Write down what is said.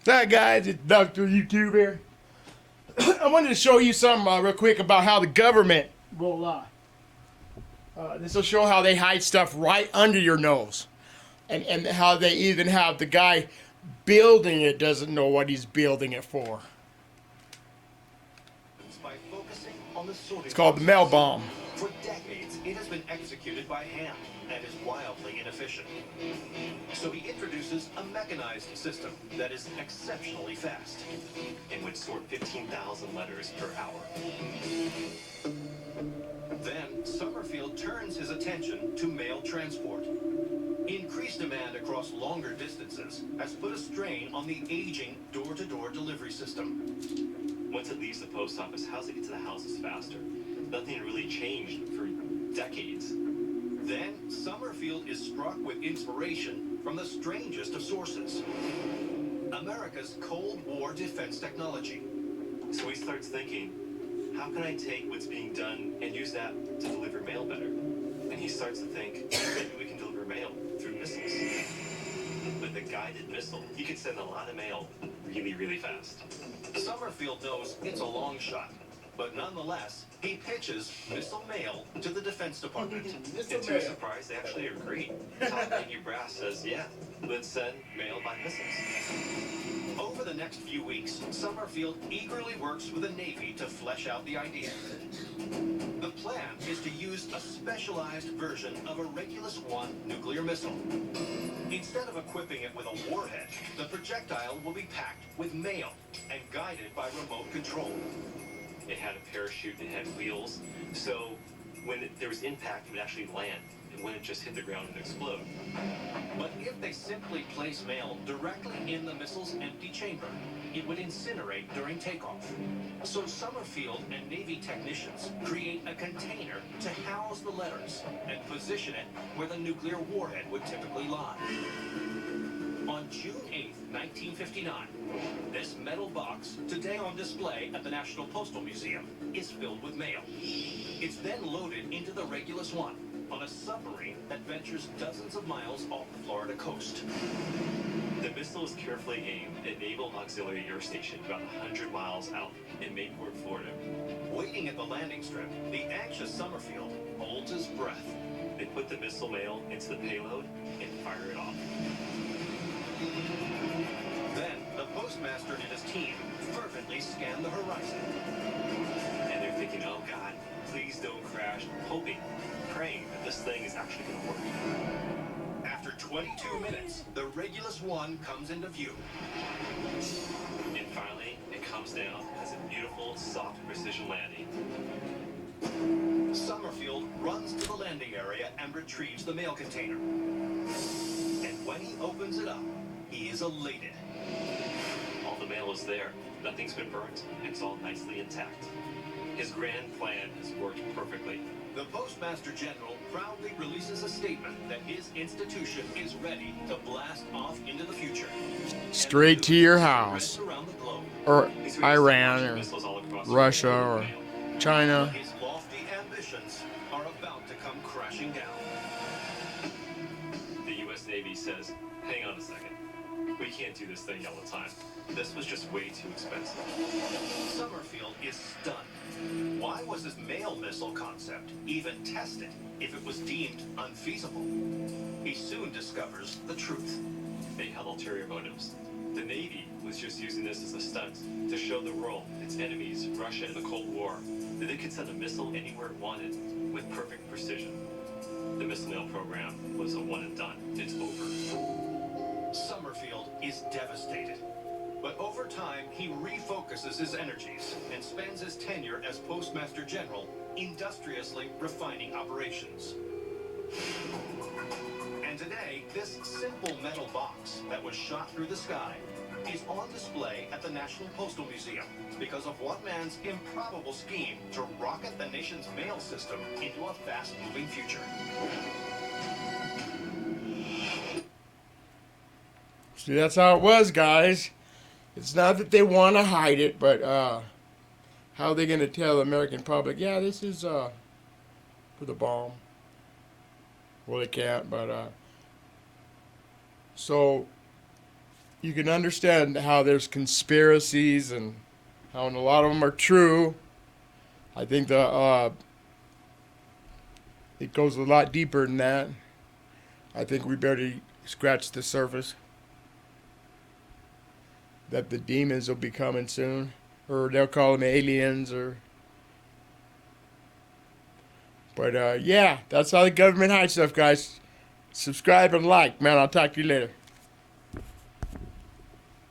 Hi guys, it's Dr. YouTube here. I wanted to show you something real quick about how the government will this will show how they hide stuff right under your nose. And how they even have the guy building it doesn't know what he's building it for. By focusing on the sorting It's called the mail bomb. For decades, it has been executed by hand and is wildly inefficient. So he introduces a mechanized system that is exceptionally fast and would sort 15,000 letters per hour. Then Summerfield turns his attention to mail transport. Increased demand across longer distances has put a strain on the aging door-to-door delivery system. Once it leaves the post office, how does it get to the houses faster? Nothing really changed for decades. Then Summerfield is struck with inspiration from the strangest of sources: America's Cold War defense technology. So he starts thinking, how can I take what's being done and use that to deliver mail better? And he starts to think, maybe we can deliver mail through missiles. With a guided missile, he could send a lot of mail really, really fast. Summerfield knows it's a long shot, but nonetheless, he pitches missile mail to the Defense Department. And to his surprise, they actually agree. Top Menu Brass says, yeah, let's send mail by missiles. Over the next few weeks, Summerfield eagerly works with the Navy to flesh out the idea. The plan is to use a specialized version of a Regulus-1 nuclear missile. Instead of equipping it with a warhead, the projectile will be packed with mail and guided by remote control. It had a parachute, it had wheels, so when there was impact, it would actually land. It wouldn't just hit the ground and explode. But if they simply place mail directly in the missile's empty chamber, it would incinerate during takeoff. So Summerfield and Navy technicians create a container to house the letters and position it where the nuclear warhead would typically lie. On June 8, 1959, this metal box, today on display at the National Postal Museum, is filled with mail. It's then loaded into the Regulus-1 on a submarine that ventures dozens of miles off the Florida coast. The missile is carefully aimed at Naval Auxiliary Air Station about 100 miles out in Mayport, Florida. Waiting at the landing strip, the anxious Summerfield holds his breath. They put the missile mail into the payload and fire it off. Then, the postmaster and his team fervently scan the horizon. And they're thinking, oh God, please don't crash, hoping, praying that this thing is actually going to work. After 22 minutes, the Regulus-1 comes into view. And finally, it comes down, has a beautiful, soft precision landing. Summerfield runs to the landing area and retrieves the mail container. And when he opens it up, he is elated. All the mail is there. Nothing's been burnt. It's all nicely intact. His grand plan has worked perfectly. The Postmaster General proudly releases a statement that his institution is ready to blast off into the future. Straight to your house. Around the globe. Or He's Iran or missiles all across Russia the world or with mail. China. His lofty ambitions are about to come crashing down. The U.S. Navy says, hang on a second. We can't do this thing all the time. This was just way too expensive. Summerfield is stunned. Why was this mail missile concept even tested if it was deemed unfeasible? He soon discovers the truth. They had ulterior motives. The Navy was just using this as a stunt to show the world, its enemies, Russia in the Cold War, that they could send a missile anywhere it wanted with perfect precision. The missile mail program was a one and done. It's over. Summerfield is devastated. But over time, he refocuses his energies and spends his tenure as Postmaster General industriously refining operations. And today, this simple metal box that was shot through the sky is on display at the National Postal Museum because of one man's improbable scheme to rocket the nation's mail system into a fast-moving future. See, that's how it was, guys. It's not that they want to hide it, but how are they going to tell the American public, yeah, this is for the bomb? Well, they can't, but so you can understand how there's conspiracies and how a lot of them are true. I think it goes a lot deeper than that. I think we barely scratched the surface. That the demons will be coming soon, or they'll call them aliens, or. But yeah, that's how the government hides stuff, guys. Subscribe and like, man. I'll talk to you later.